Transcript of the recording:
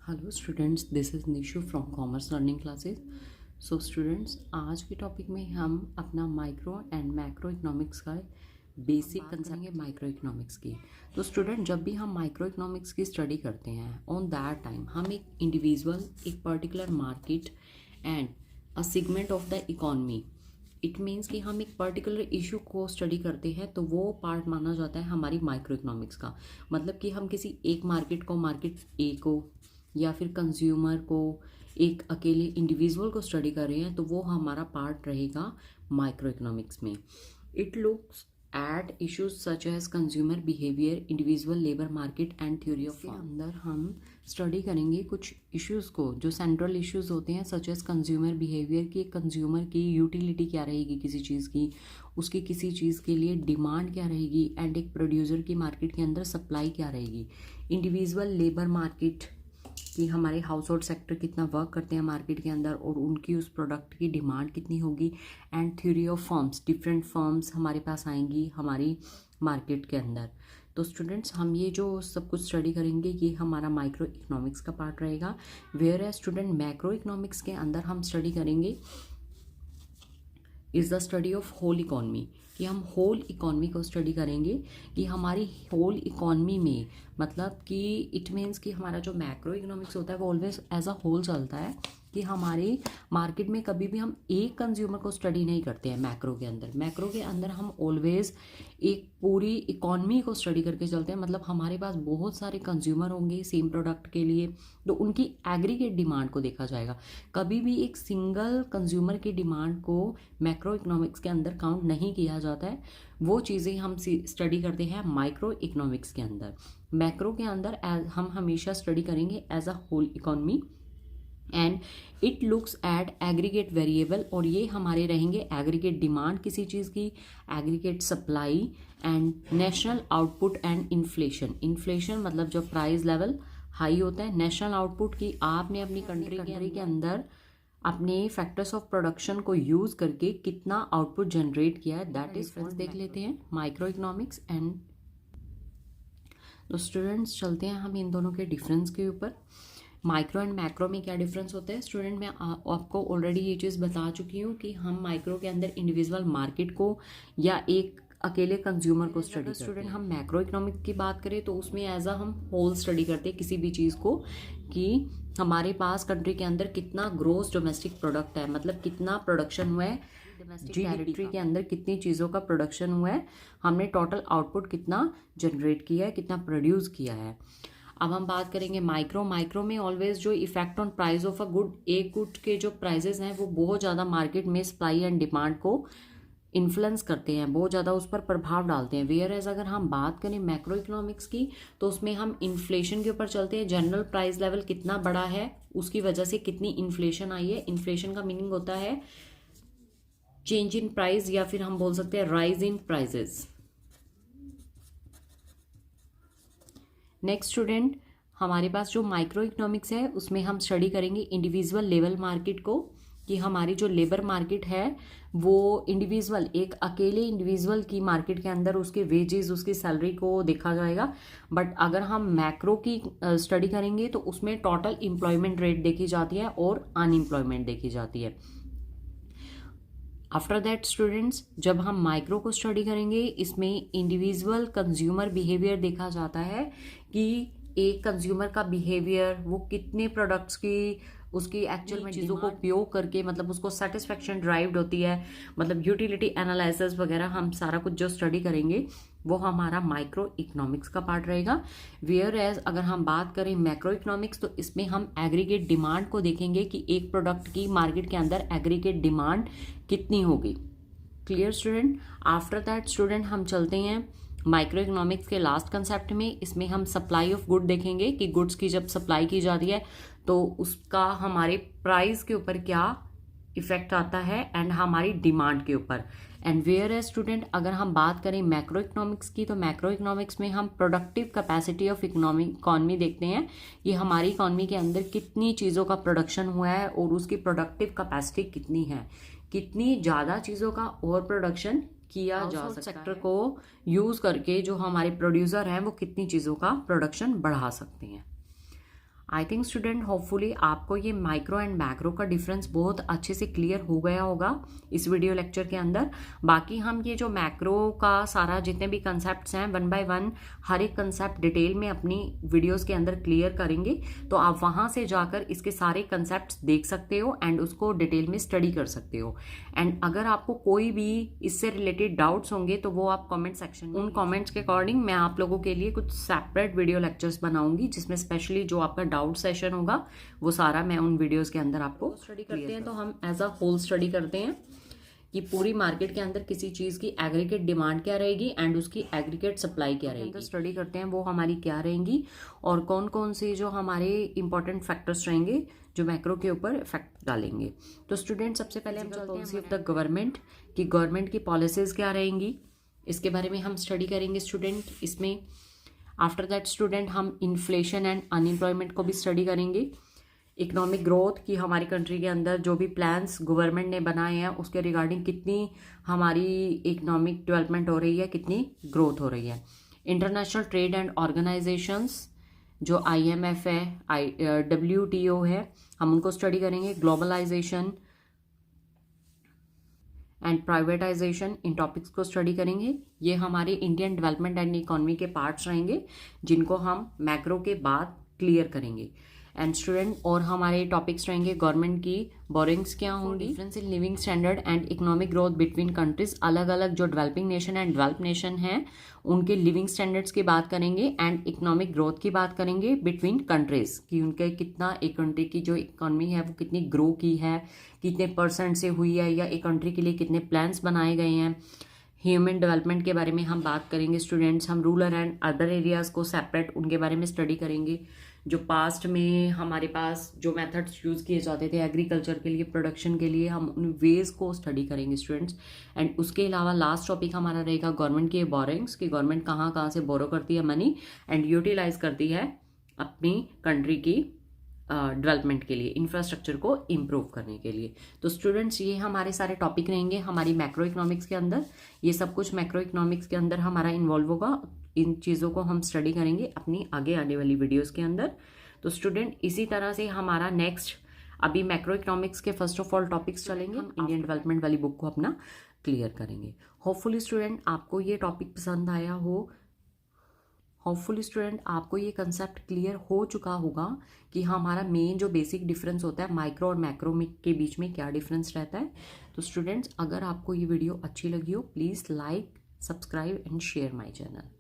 Hello students, this is Nishu from commerce learning classes. So students, आज के topic में हम अपना माइक्रो एंड मैक्रो इकोनॉमिक्स का बेसिक कंसेप्ट माइक्रो इकोनॉमिक्स की। तो स्टूडेंट, जब भी हम माइक्रो इकोनॉमिक्स की स्टडी करते हैं, ऑन दैट टाइम हम एक इंडिविजुअल, एक particular market and a segment of the economy, it means कि हम एक पर्टिकुलर इशू को स्टडी करते हैं तो वो पार्ट माना जाता है हमारी माइक्रो इकोनॉमिक्स का। मतलब कि हम किसी एक मार्केट को, मार्केट ए को या फिर कंज्यूमर को, एक अकेले इंडिविजुअल को स्टडी कर रहे हैं तो वो हमारा पार्ट रहेगा माइक्रो इकोनॉमिक्स में। It looks at issues such as consumer behaviour, individual labour market and theory of firm. अंदर हम स्टडी करेंगे कुछ इश्यूज़ को जो सेंट्रल इश्यूज़ होते हैं, सच एज कंज्यूमर बिहेवियर की। कंज्यूमर की यूटिलिटी क्या रहेगी किसी चीज़ की, उसकी किसी चीज़ के लिए डिमांड क्या रहेगी, एंड एक प्रोड्यूसर की मार्केट के अंदर सप्लाई क्या रहेगी। इंडिविजुअल लेबर मार्केट कि हमारे हाउस होल्ड सेक्टर कितना वर्क करते हैं मार्केट के अंदर और उनकी उस प्रोडक्ट की डिमांड कितनी होगी। And theory of firms, different firms हमारे पास आएंगी हमारी मार्केट के अंदर। तो स्टूडेंट्स, हम ये जो सब कुछ स्टडी करेंगे ये हमारा माइक्रो इकोनॉमिक्स का पार्ट रहेगा। Where as student, macro economics के अंदर हम स्टडी करेंगे is the study of whole economy, कि हम होल इकॉनमी को स्टडी करेंगे कि हमारी होल इकॉनमी में, मतलब कि इट मीन्स कि हमारा जो मैक्रो इकोनॉमिक्स होता है वो ऑलवेज एज अ होल चलता है, कि हमारे मार्केट में कभी भी हम एक कंज्यूमर को स्टडी नहीं करते हैं। मैक्रो के अंदर, मैक्रो के अंदर हम ऑलवेज एक पूरी इकॉनमी को स्टडी करके चलते हैं। मतलब हमारे पास बहुत सारे कंज्यूमर होंगे सेम प्रोडक्ट के लिए, तो उनकी एग्रीगेट डिमांड को देखा जाएगा। कभी भी एक सिंगल कंज्यूमर की डिमांड को मैक्रो इकोनॉमिक्स के अंदर काउंट नहीं किया जाता है। वो चीज़ें हम स्टडी करते हैं माइक्रो इकोनॉमिक्स के अंदर। मैक्रो के अंदर हम हमेशा स्टडी करेंगे as a whole economy and it looks at aggregate variable, और ये हमारे रहेंगे एग्रीगेट डिमांड किसी चीज़ की, aggregate supply and national output and inflation. Inflation मतलब जो प्राइस लेवल हाई होता है, नेशनल आउटपुट की आपने अपनी कंट्री के अंदर अपने फैक्टर्स ऑफ प्रोडक्शन को यूज़ करके कितना आउटपुट जनरेट किया है, दैट इज फर्स्ट देख लेते हैं माइक्रो इकोनॉमिक्स एंड। तो स्टूडेंट्स, चलते हैं हम इन दोनों के डिफरेंस के ऊपर। माइक्रो एंड मैक्रो में क्या डिफरेंस होता है स्टूडेंट, मैं आपको ऑलरेडी ये चीज़ बता चुकी हूँ कि हम माइक्रो के अंदर इंडिविजुअल मार्केट को या एक अकेले कंज्यूमर को स्टडी करते हैं। स्टूडेंट, हम मैक्रो इकोनॉमिक की बात करें तो उसमें एज अ हम होल स्टडी करते हैं किसी भी चीज़ को, कि हमारे पास कंट्री के अंदर कितना ग्रोस डोमेस्टिक प्रोडक्ट है, मतलब कितना प्रोडक्शन हुआ है टेरिटरी के अंदर, कितनी चीज़ों का प्रोडक्शन हुआ है, हमने टोटल आउटपुट कितना जनरेट किया है, कितना प्रोड्यूस किया है। अब हम बात करेंगे माइक्रो। माइक्रो में ऑलवेज जो effect on price of a good, एक गुड के जो प्राइजेस हैं वो बहुत ज़्यादा मार्केट में सप्लाई एंड डिमांड को इन्फ्लुएंस करते हैं, बहुत ज़्यादा उस पर प्रभाव डालते हैं। वेयर एज अगर हम बात करें मैक्रो इकोनॉमिक्स की तो उसमें हम इन्फ्लेशन के ऊपर चलते हैं। जनरल प्राइस लेवल कितना बड़ा है, उसकी वजह से कितनी इन्फ्लेशन आई है। इन्फ्लेशन का मीनिंग होता है चेंज इन प्राइस, या फिर हम बोल सकते हैं rise in prices. Next student, हमारे पास जो माइक्रो इकोनॉमिक्स है उसमें हम स्टडी करेंगे इंडिविजुअल लेबर मार्केट को, कि हमारी जो लेबर मार्केट है वो इंडिविजुअल, एक अकेले इंडिविजुअल की मार्केट के अंदर उसके वेजेस, उसकी सैलरी को देखा जाएगा। बट अगर हम मैक्रो की स्टडी करेंगे तो उसमें टोटल एम्प्लॉयमेंट रेट देखी जाती है और अनएम्प्लॉयमेंट देखी जाती है। आफ्टर दैट स्टूडेंट्स, जब हम माइक्रो को स्टडी करेंगे इसमें इंडिविजुअल कंज्यूमर बिहेवियर देखा जाता है, कि एक कंज्यूमर का बिहेवियर, वो कितने प्रोडक्ट्स की, उसकी एक्चुअल में चीज़ों को उपयोग करके, मतलब उसको सेटिस्फेक्शन ड्राइव्ड होती है, मतलब यूटिलिटी एनालिसिस वगैरह हम सारा कुछ जो स्टडी करेंगे वो हमारा माइक्रो इकोनॉमिक्स का पार्ट रहेगा। वेयर एज अगर हम बात करें मैक्रो इकोनॉमिक्स तो इसमें हम एग्रीगेट डिमांड को देखेंगे, कि एक प्रोडक्ट की मार्केट के अंदर एग्रीगेट डिमांड कितनी होगी। Clear student. After that student, हम चलते हैं माइक्रो इकोनॉमिक्स के लास्ट कंसेप्ट में। इसमें हम सप्लाई ऑफ गुड देखेंगे, कि गुड्स की जब सप्लाई की जाती है तो उसका हमारे प्राइस के ऊपर क्या इफेक्ट आता है एंड हमारी डिमांड के ऊपर। एंड वेयर एज स्टूडेंट, अगर हम बात करें मैक्रो इकोनॉमिक्स की तो मैक्रो इकोनॉमिक्स में हम प्रोडक्टिव कैपेसिटी ऑफ इकॉनमी देखते हैं, कि हमारी इकॉनमी के अंदर कितनी चीज़ों का प्रोडक्शन हुआ है और उसकी प्रोडक्टिव कैपेसिटी कितनी है, कितनी ज़्यादा चीज़ों का और प्रोडक्शन किया जा सकता है। सेक्टर को यूज़ करके जो हमारे प्रोड्यूसर हैं वो कितनी चीज़ों का प्रोडक्शन बढ़ा सकते हैं। आई थिंक स्टूडेंट होपफुली आपको ये माइक्रो एंड मैक्रो का डिफरेंस बहुत अच्छे से क्लियर हो गया होगा इस वीडियो लेक्चर के अंदर। बाकी हम ये जो मैक्रो का सारा जितने भी कंसेप्ट्स हैं 1 बाय 1 हर एक कंसेप्ट डिटेल में अपनी वीडियोस के अंदर क्लियर करेंगे, तो आप वहाँ से जाकर इसके सारे कंसेप्ट्स देख सकते हो एंड उसको डिटेल में स्टडी कर सकते हो। एंड अगर आपको कोई भी इससे रिलेटेड डाउट्स होंगे तो वो आप कॉमेंट सेक्शन में, उन कॉमेंट्स के अकॉर्डिंग मैं आप लोगों के लिए कुछ सेपरेट वीडियो लेक्चर्स बनाऊंगी, जिसमें स्पेशली जो आपका डाउट सेशन होगा वो सारा मैं उन वीडियोस के अंदर आपको स्टडी करते हैं। तो हम एज अ होल स्टडी करते हैं कि पूरी मार्केट के अंदर किसी चीज़ की एग्रीगेट डिमांड क्या रहेगी एंड उसकी एग्रीगेट सप्लाई क्या रहेगी, स्टडी करते हैं वो हमारी क्या रहेंगी और कौन कौन से जो हमारे इंपॉर्टेंट फैक्टर्स रहेंगे जो मैक्रो के ऊपर इफेक्ट डालेंगे। तो स्टूडेंट सबसे पहले हम चलते हैं पॉलिसी ऑफ द गवर्नमेंट कि गवर्नमेंट की पॉलिसीज़ क्या रहेंगी, इसके बारे में हम स्टडी करेंगे स्टूडेंट इसमें। आफ्टर दैट स्टूडेंट हम इन्फ्लेशन एंड अनएम्प्लॉयमेंट को भी स्टडी करेंगे। इकोनॉमिक ग्रोथ की हमारी कंट्री के अंदर जो भी प्लान्स गवर्नमेंट ने बनाए हैं उसके रिगार्डिंग कितनी हमारी इकोनॉमिक डेवलपमेंट हो रही है, कितनी ग्रोथ हो रही है। इंटरनेशनल ट्रेड एंड ऑर्गेनाइजेशंस जो IMF है, WTO है, हम उनको स्टडी करेंगे। ग्लोबलाइजेशन एंड प्राइवेटाइजेशन, इन टॉपिक्स को स्टडी करेंगे। ये हमारे इंडियन डेवलपमेंट एंड इकोनॉमी के पार्ट्स रहेंगे जिनको हम मैक्रो के बाद क्लियर करेंगे। एंड स्टूडेंट और हमारे टॉपिक्स रहेंगे गवर्नमेंट की बोरिंग्स क्या होंगी, difference in living standard and economic growth between countries, अलग अलग जो developing nation and develop nation हैं उनके लिविंग स्टैंडर्ड्स की बात करेंगे एंड इकोनॉमिक ग्रोथ की बात करेंगे बिटवीन कंट्रीज कि उनके कितना एक कंट्री की जो इकोनॉमी है वो कितनी ग्रो की है, कितने % से हुई है, या एक कंट्री के लिए कितने प्लान्स बनाए गए हैं। ह्यूमन डेवलपमेंट के बारे में हम बात करेंगे स्टूडेंट्स। हम रूरल एंड अदर एरियाज़ को सेपरेट उनके बारे में स्टडी करेंगे। जो पास्ट में हमारे पास जो मेथड्स यूज़ किए जाते थे एग्रीकल्चर के लिए, प्रोडक्शन के लिए, हम उन वेज को स्टडी करेंगे स्टूडेंट्स। एंड उसके अलावा लास्ट टॉपिक हमारा रहेगा गवर्नमेंट की बोरिंग्स कि गवर्नमेंट कहाँ कहाँ से बोरो करती है मनी एंड यूटिलाइज करती है अपनी कंट्री की डेवलपमेंट के लिए, इंफ्रास्ट्रक्चर को इम्प्रूव करने के लिए। तो स्टूडेंट्स ये हमारे सारे टॉपिक रहेंगे हमारी मैक्रो इकोनॉमिक्स के अंदर। ये सब कुछ मैक्रो इकोनॉमिक्स के अंदर हमारा इन्वॉल्व होगा। इन चीज़ों को हम स्टडी करेंगे अपनी आगे आने वाली वीडियोस के अंदर। तो स्टूडेंट इसी तरह से हमारा नेक्स्ट अभी मैक्रो इकोनॉमिक्स के फर्स्ट ऑफ ऑल टॉपिक्स चलेंगे, हम इंडियन डेवलपमेंट वाली बुक को अपना क्लियर करेंगे। होपफुली स्टूडेंट आपको ये टॉपिक पसंद आया हो, होपफुली स्टूडेंट आपको ये कंसेप्ट क्लियर हो चुका होगा कि हमारा मेन जो बेसिक डिफरेंस होता है माइक्रो और मैक्रो के बीच में क्या डिफरेंस रहता है। तो स्टूडेंट्स अगर आपको ये वीडियो अच्छी लगी हो please like, subscribe and share my channel.